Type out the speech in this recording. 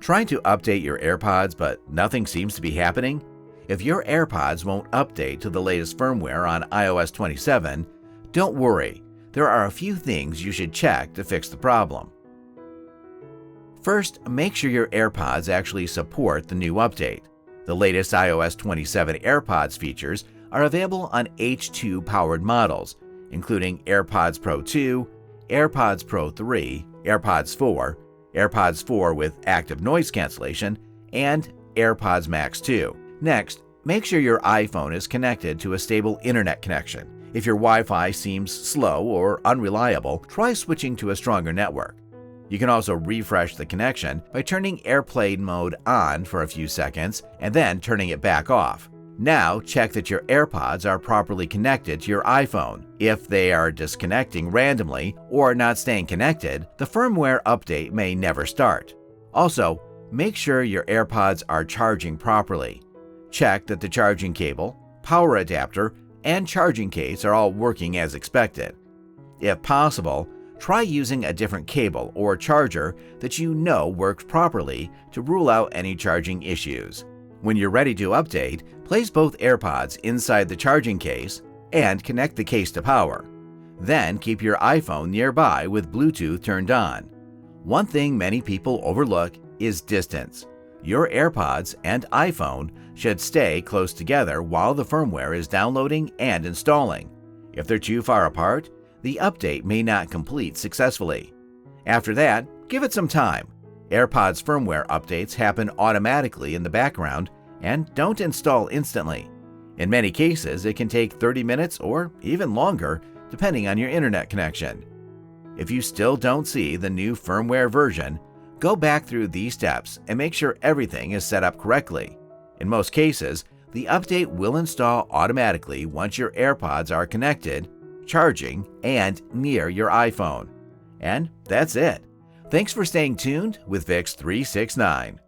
Trying to update your AirPods but nothing seems to be happening? If your AirPods won't update to the latest firmware on iOS 27, don't worry. There are a few things you should check to fix the problem. First, make sure your AirPods actually support the new update. The latest iOS 27 AirPods features are available on H2-powered models, including AirPods Pro 2, AirPods Pro 3, AirPods 4, AirPods 4 with active noise cancellation, and AirPods Max 2. Next, make sure your iPhone is connected to a stable internet connection. If your Wi-Fi seems slow or unreliable, try switching to a stronger network. You can also refresh the connection by turning airplane mode on for a few seconds and then turning it back off. Now check that your AirPods are properly connected to your iPhone. If they are disconnecting randomly or not staying connected, the firmware update may never start. Also, make sure your AirPods are charging properly. Check that the charging cable, power adapter, and charging case are all working as expected. If possible, try using a different cable or charger that you know works properly to rule out any charging issues. When you're ready to update, place both AirPods inside the charging case and connect the case to power. Then keep your iPhone nearby with Bluetooth turned on. One thing many people overlook is distance. Your AirPods and iPhone should stay close together while the firmware is downloading and installing. If they're too far apart, the update may not complete successfully. After that, give it some time. AirPods firmware updates happen automatically in the background and don't install instantly. In many cases, it can take 30 minutes or even longer, depending on your internet connection. If you still don't see the new firmware version, go back through these steps and make sure everything is set up correctly. In most cases, the update will install automatically once your AirPods are connected, charging, and near your iPhone. And that's it. Thanks for staying tuned with Fix369.